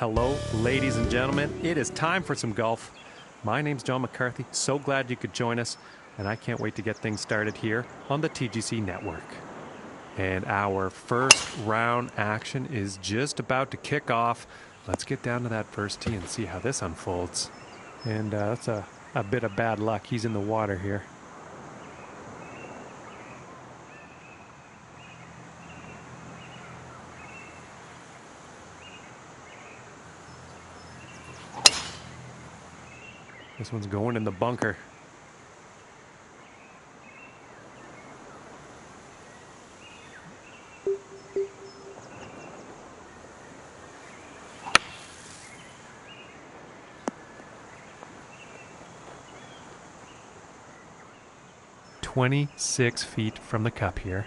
Hello, ladies and gentlemen. It is time for some golf. My name's John McCarthy. So glad you could join us, and I can't wait to get things started here on the TGC network. And our first round action is just about to kick off. Let's get down to that first tee and see how this unfolds. And that's a bit of bad luck. He's in the water here. This one's going in the bunker. "26 feet from the cup here.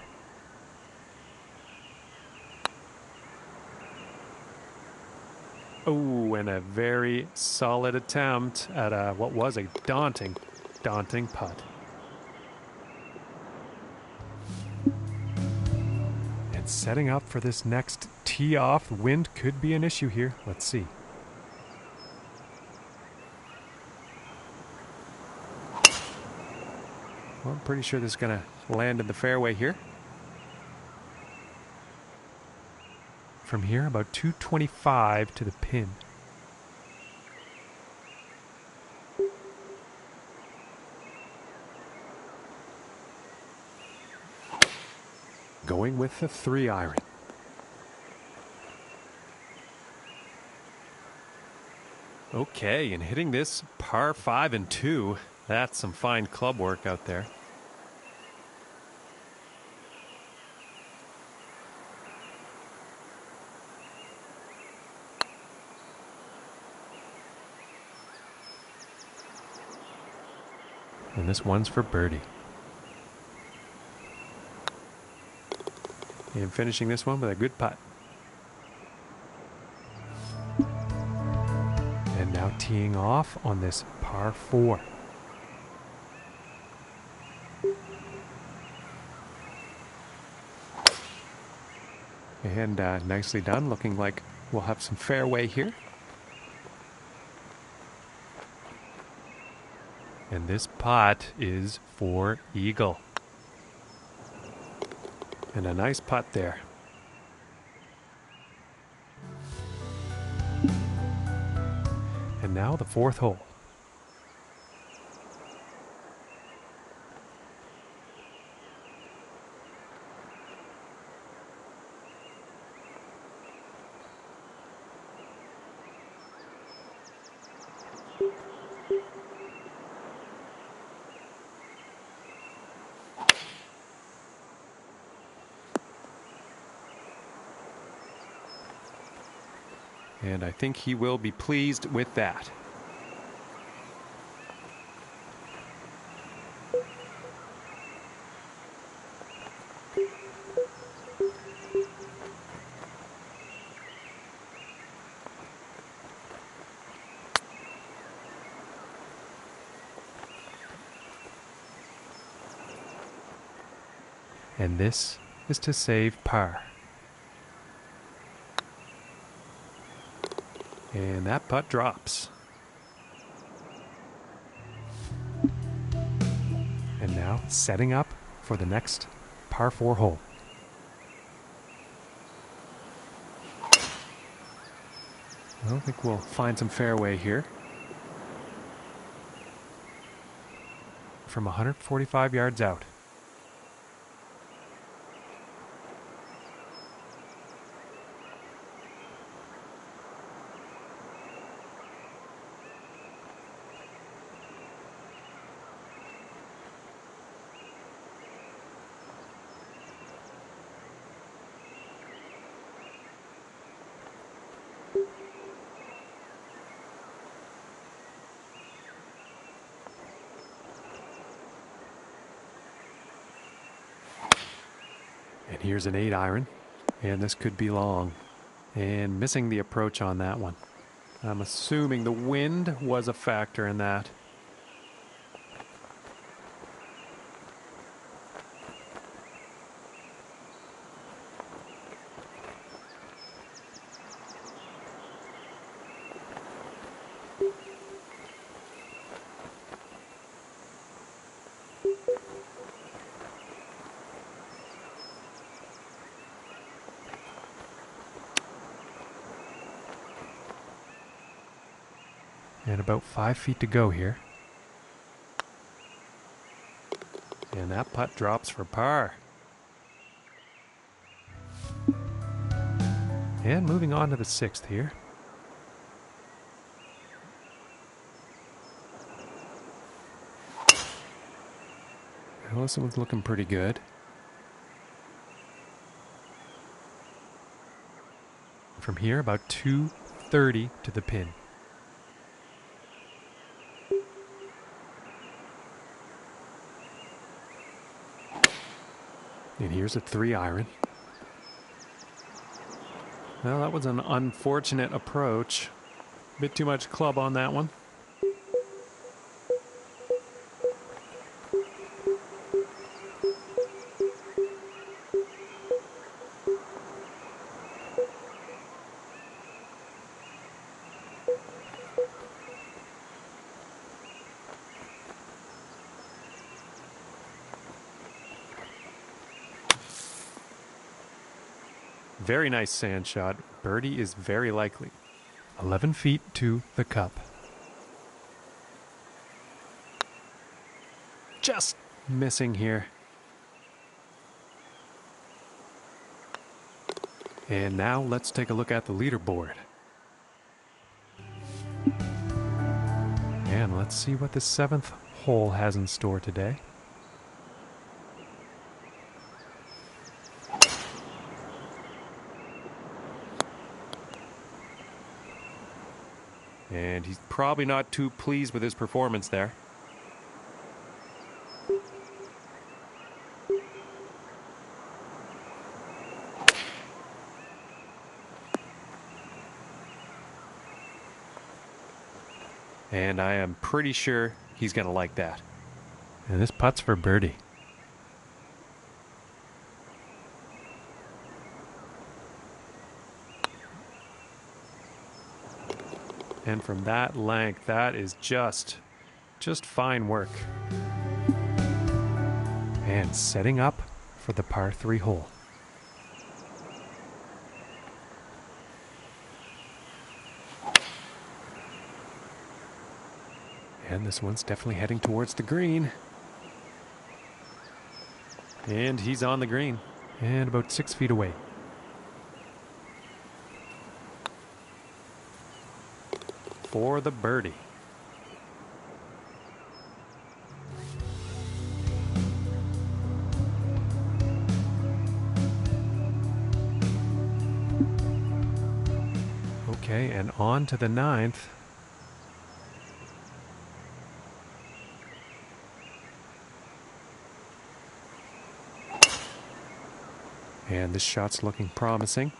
Oh, and a very solid attempt at what was a daunting putt. And setting up for this next tee off. The wind could be an issue here. Let's see. Well, I'm pretty sure this is going to land in the fairway here. From here, about 225 to the pin. Going with the 3-iron. Okay, and hitting this par 5 and 2. That's some fine club work out there. And this one's for birdie. And finishing this one with a good putt. And now teeing off on this par 4. And nicely done. Looking like we'll have some fairway here. And this putt is for eagle. And a nice putt there. And now the 4th hole. And I think he will be pleased with that. And this is to save par. And that putt drops. And now setting up for the next par 4 hole. I don't think we'll find some fairway here. From 145 yards out. And here's an 8-iron, and this could be long. And missing the approach on that one. I'm assuming the wind was a factor in that. And about 5 feet to go here. And that putt drops for par. And moving on to the 6th here. Well, this one's looking pretty good. From here, about 230 to the pin. And here's a 3-iron. Well, that was an unfortunate approach. A bit too much club on that one. Very nice sand shot. Birdie is very likely. 11 feet to the cup. Just missing here. And now let's take a look at the leaderboard. And let's see what the 7th hole has in store today. And he's probably not too pleased with his performance there. And I am pretty sure he's going to like that. And this putt's for birdie. And from that length, that is just fine work. And setting up for the par 3 hole. And this one's definitely heading towards the green. And he's on the green. And about 6 feet away. For the birdie. Okay, and on to the 9th. And this shot's looking promising.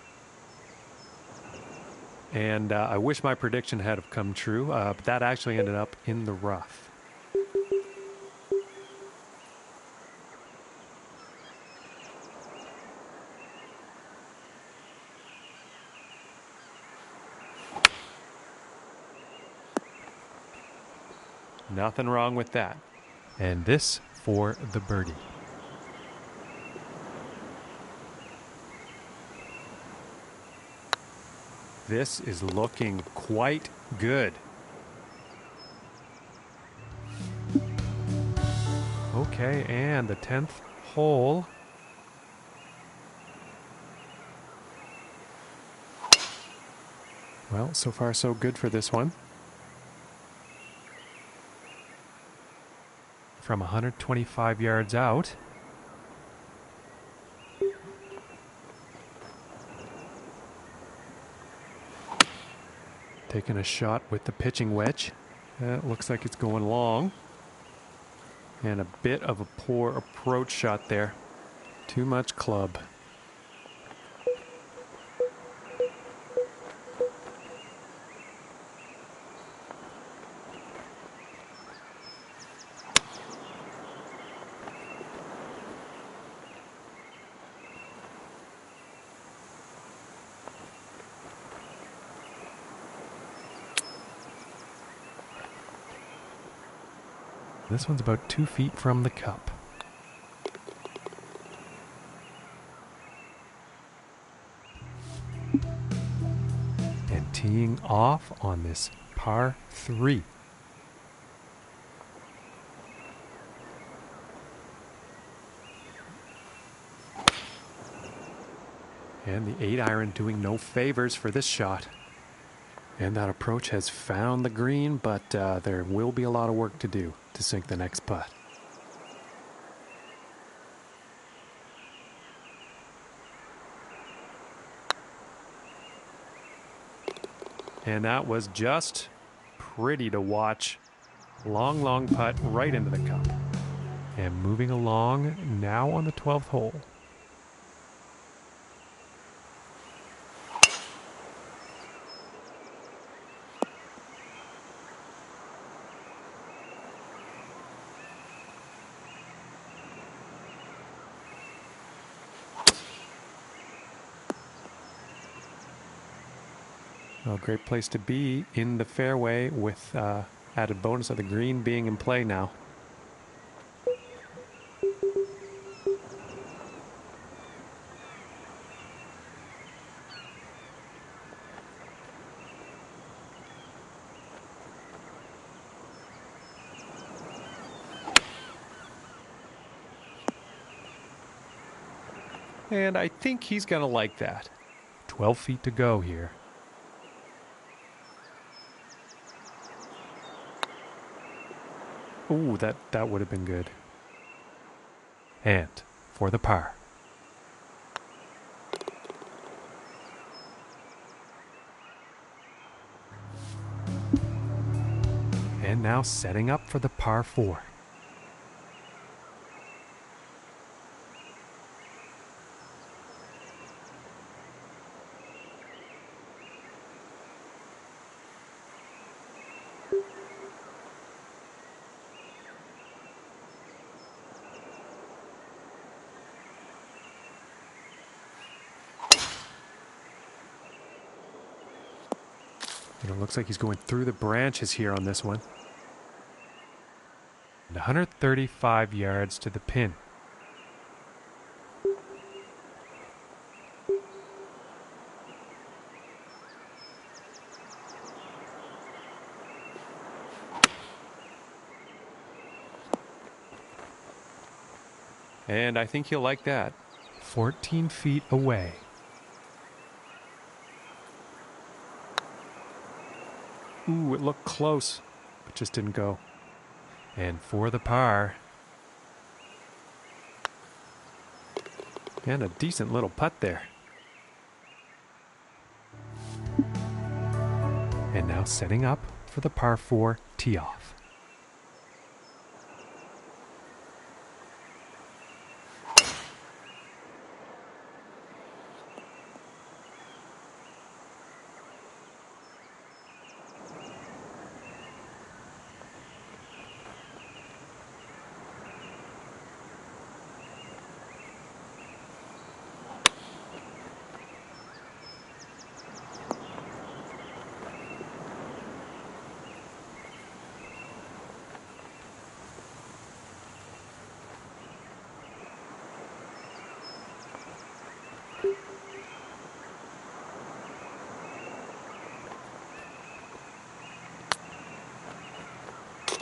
And I wish my prediction had have come true, but that actually ended up in the rough. Nothing wrong with that. And this for the birdie. This is looking quite good. Okay, and the 10th hole. Well, so far so good for this one. From 125 yards out. Taking a shot with the pitching wedge. It looks like it's going long. And a bit of a poor approach shot there. Too much club. This one's about 2 feet from the cup. And teeing off on this par 3. And the 8-iron doing no favors for this shot. And that approach has found the green, but there will be a lot of work to do to sink the next putt. And that was just pretty to watch. Long, long putt right into the cup. And moving along now on the 12th hole. Well, great place to be in the fairway with added bonus of the green being in play now. And I think he's going to like that. 12 feet to go here. Ooh, that would have been good. And for the par. And now setting up for the par 4. And it looks like he's going through the branches here on this one. And 135 yards to the pin. And I think he'll like that. 14 feet away. Ooh, it looked close, but just didn't go. And for the par. And a decent little putt there. And now setting up for the par 4 tee off.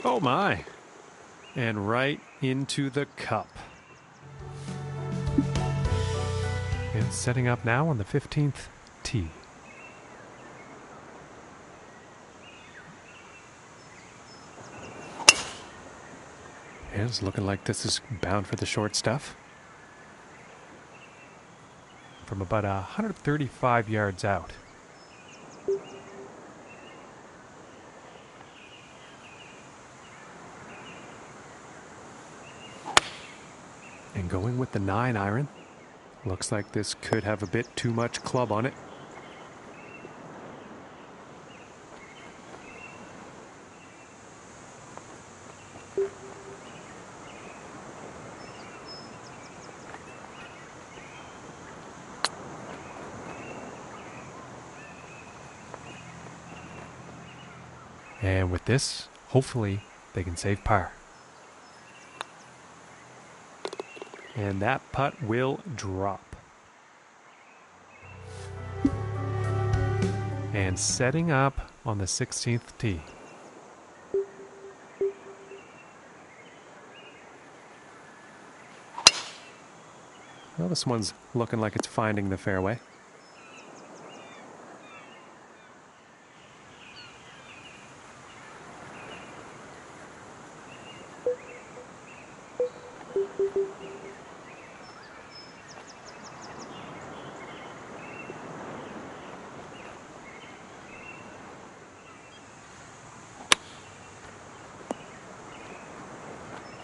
Oh my. And right into the cup. And setting up now on the 15th tee. And it's looking like this is bound for the short stuff. From about 135 yards out. And going with the 9-iron. Looks like this could have a bit too much club on it. And with this, hopefully, they can save par. And that putt will drop. And setting up on the 16th tee. Well, this one's looking like it's finding the fairway.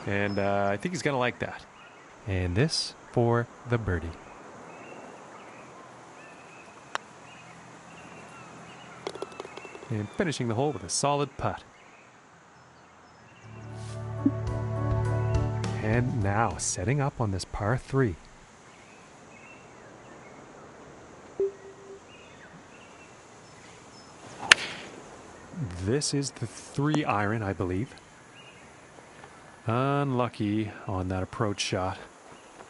And I think he's going to like that. And this for the birdie. And finishing the hole with a solid putt. And now setting up on this par 3. This is the 3 iron, I believe. Unlucky on that approach shot.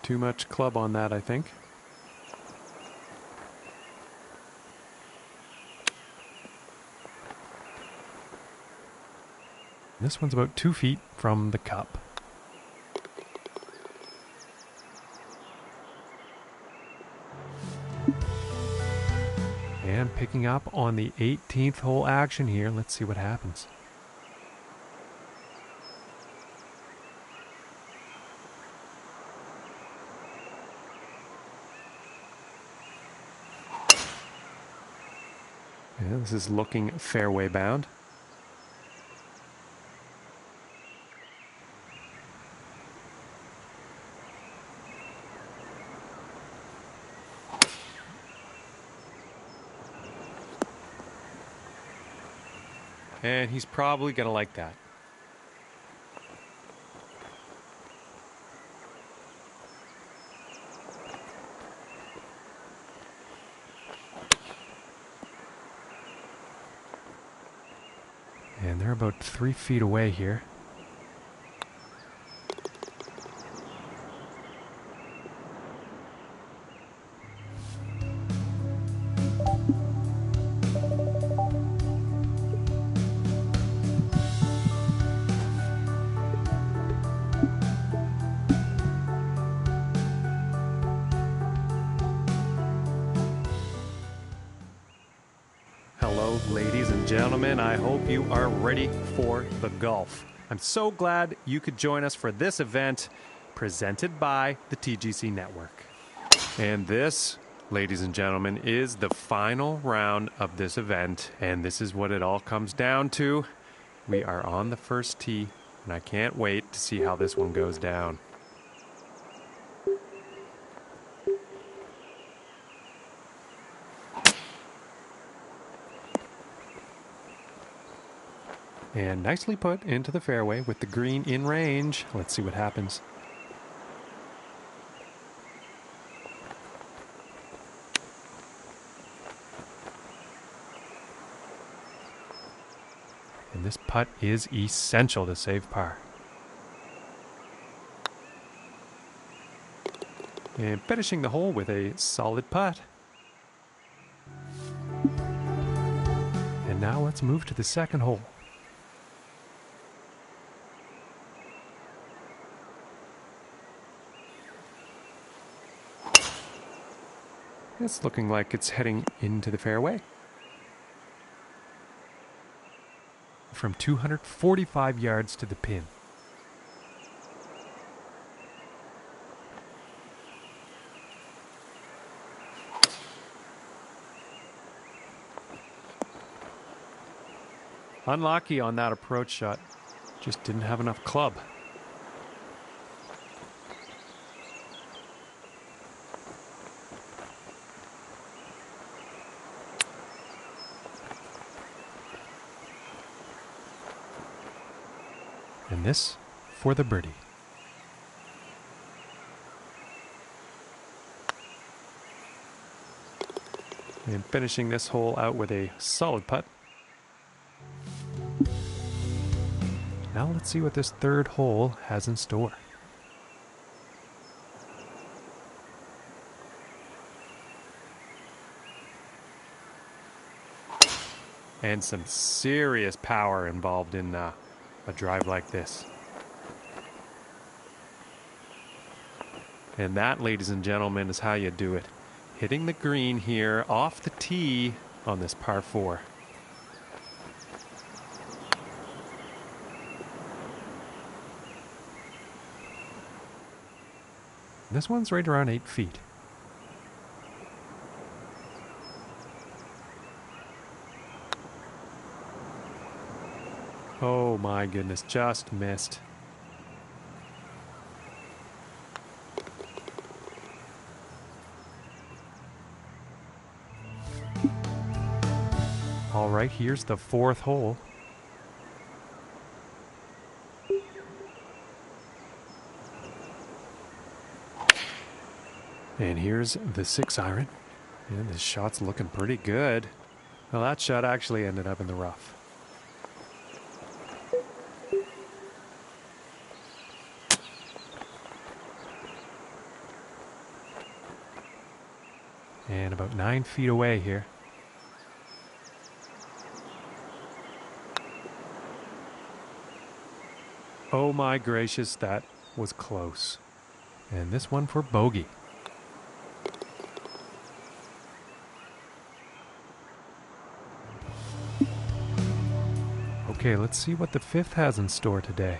Too much club on that, I think. This one's about 2 feet from the cup. And picking up on the 18th hole action here. Let's see what happens. Yeah, this is looking fairway bound. And he's probably going to like that. And they're about 3 feet away here. Hello, ladies and gentlemen. I hope you are ready for the golf. I'm so glad you could join us for this event presented by the TGC Network. And this, ladies and gentlemen, is the final round of this event. And this is what it all comes down to. We are on the first tee, and I can't wait to see how this one goes down. And nicely put into the fairway with the green in range. Let's see what happens. And this putt is essential to save par. And finishing the hole with a solid putt. And now let's move to the second hole. It's looking like it's heading into the fairway. From 245 yards to the pin. Unlucky on that approach shot. Just didn't have enough club. And this for the birdie. And finishing this hole out with a solid putt. Now let's see what this third hole has in store. And some serious power involved in a drive like this. And that, ladies and gentlemen, is how you do it. Hitting the green here off the tee on this par 4. This one's right around 8 feet. Oh my goodness, just missed. All right, here's the 4th hole. And here's the 6 iron. And this shot's looking pretty good. Well, that shot actually ended up in the rough. And about 9 feet away here. Oh my gracious, that was close. And this one for bogey. Okay, let's see what the 5th has in store today.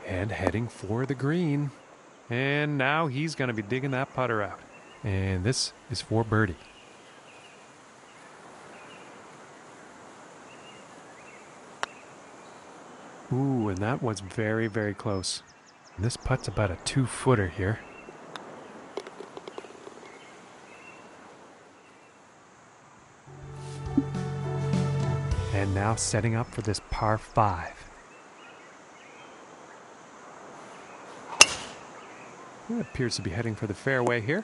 And heading for the green. And now he's going to be digging that putter out. And this is for birdie. Ooh, and that was very, very close. And this putt's about a 2-footer here. And now setting up for this par 5. It appears to be heading for the fairway here.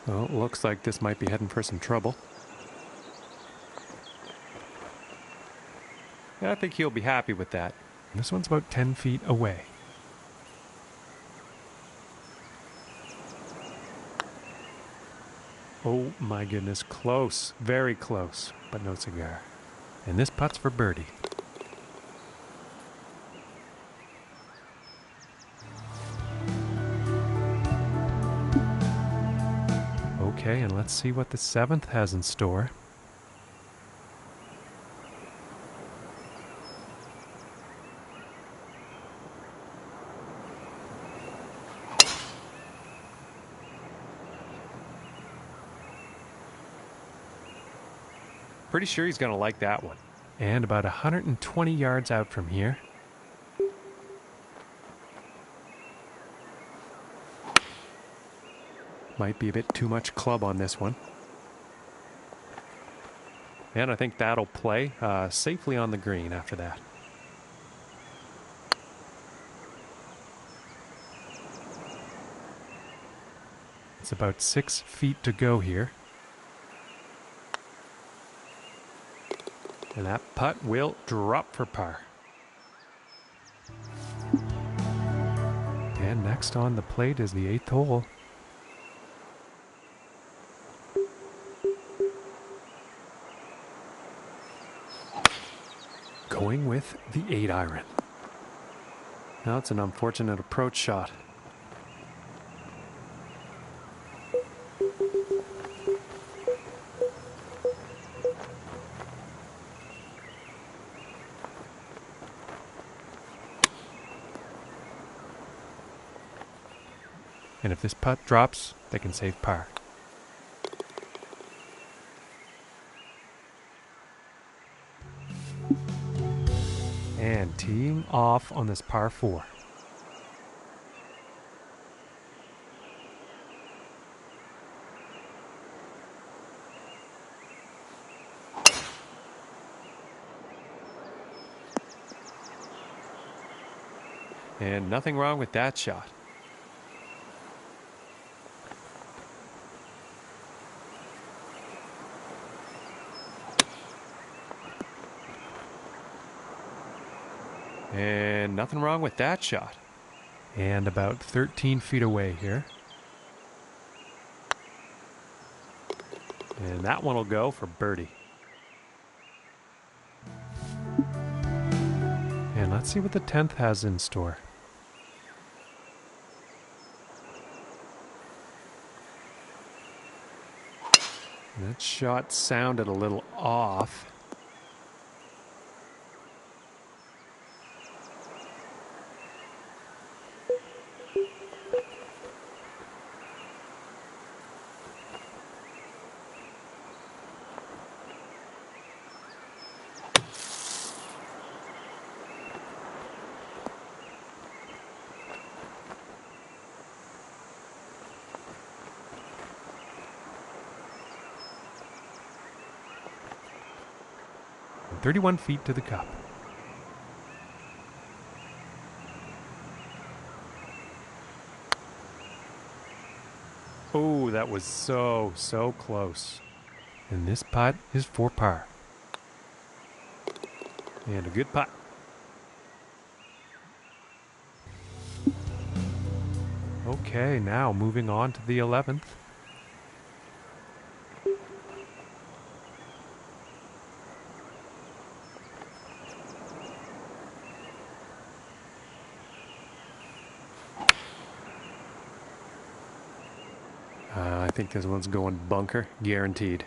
Well, looks like this might be heading for some trouble. Yeah, I think he'll be happy with that. And this one's about 10 feet away. Oh my goodness, close, very close, but no cigar. And this putt's for birdie. Okay, and let's see what the 7th has in store. Pretty sure he's going to like that one. And about 120 yards out from here. Might be a bit too much club on this one. And I think that'll play safely on the green after that. It's about 6 feet to go here. And that putt will drop for par. And next on the plate is the 8th hole. Going with the 8 iron. Now it's an unfortunate approach shot. And if this putt drops, they can save par. And teeing off on this par 4. And nothing wrong with that shot. And nothing wrong with that shot. And about 13 feet away here. And that one will go for birdie. And let's see what the 10th has in store. That shot sounded a little off. And 31 feet to the cup. Oh, that was so close. And this putt is for par. And a good putt. Okay, now moving on to the 11th. I think this one's going bunker, guaranteed.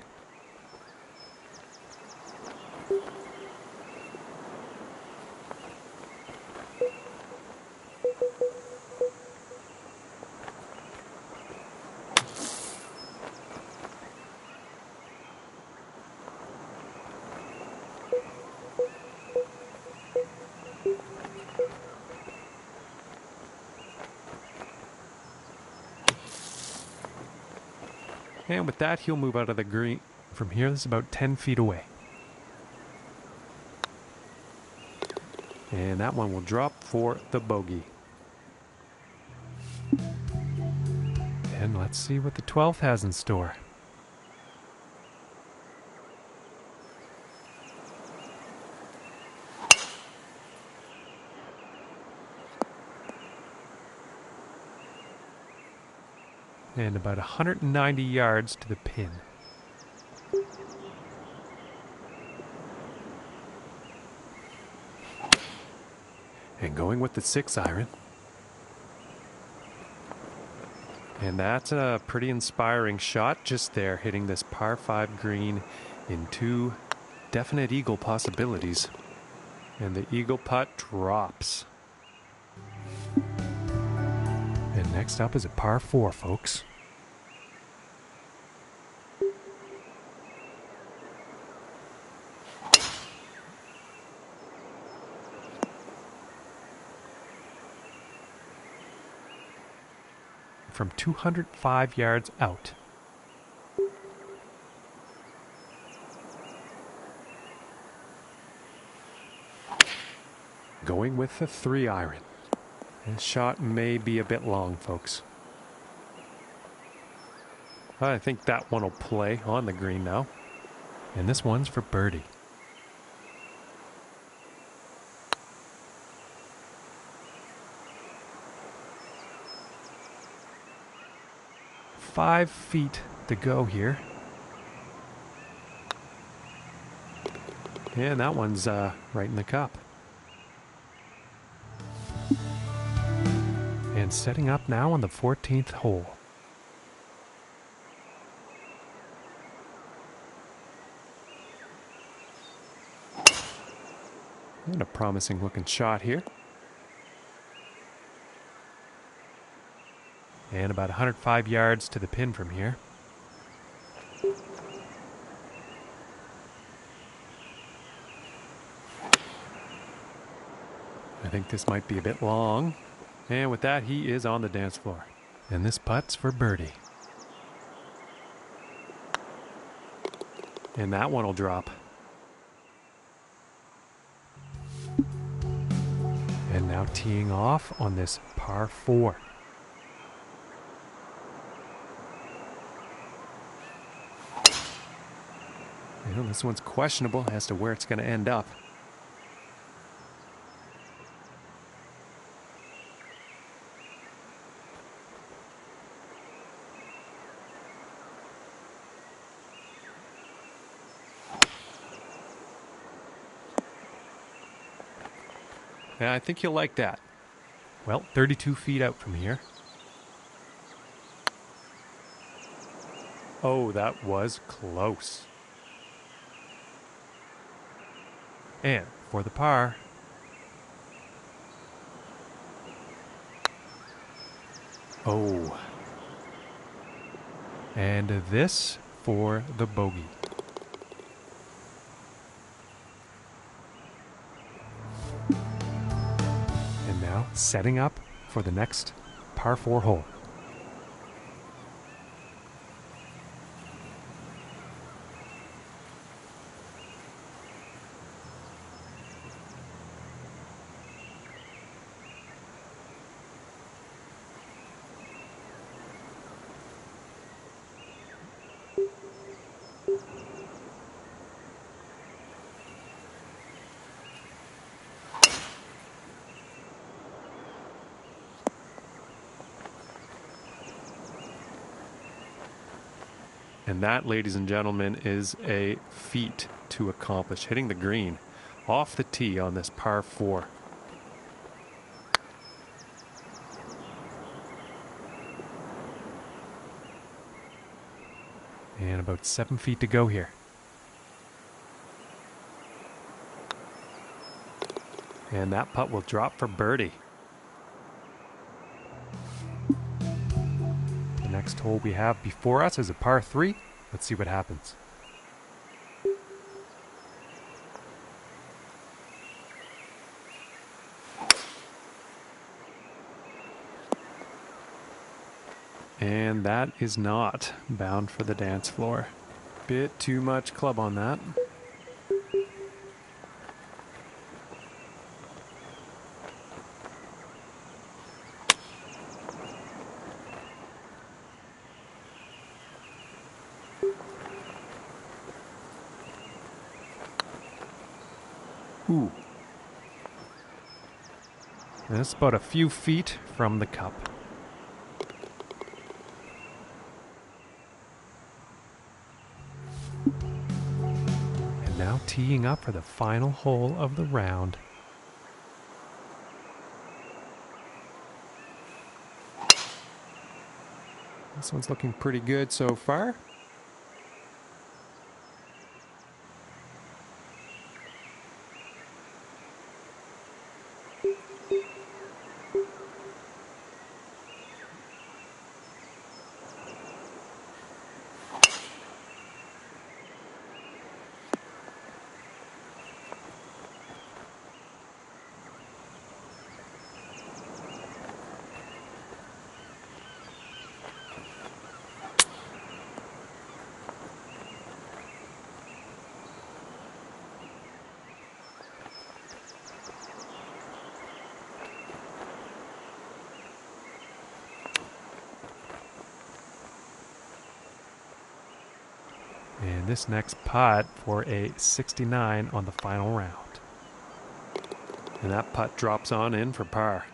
And with that, he'll move out of the green. From here, this is about 10 feet away. And that one will drop for the bogey. And let's see what the 12th has in store. And about 190 yards to the pin. And going with the 6-iron. And that's a pretty inspiring shot just there, hitting this par 5 green in 2 definite eagle possibilities. And the eagle putt drops. And next up is a par 4, folks. From 205 yards out. Going with the 3-iron. This shot may be a bit long, folks. I think that one will play on the green now. And this one's for birdie. Five feet to go here. And that one's right in the cup. And setting up now on the 14th hole. And a promising looking shot here. And about 105 yards to the pin from here. I think this might be a bit long. And with that, he is on the dance floor. And this putt's for birdie. And that one will drop. And now teeing off on this par 4. Well, this one's questionable as to where it's going to end up. Yeah, I think you'll like that. Well, 32 feet out from here. Oh, that was close. And for the par. Oh. And this for the bogey. And now setting up for the next par 4 hole. And that, ladies and gentlemen, is a feat to accomplish. Hitting the green off the tee on this par 4. And about 7 feet to go here. And that putt will drop for birdie. The next hole we have before us is a par 3. Let's see what happens. And that is not bound for the dance floor. Bit too much club on that. Ooh. That's about a few feet from the cup. And now teeing up for the final hole of the round. This one's looking pretty good so far. And this next putt for a 69 on the final round. And that putt drops on in for par.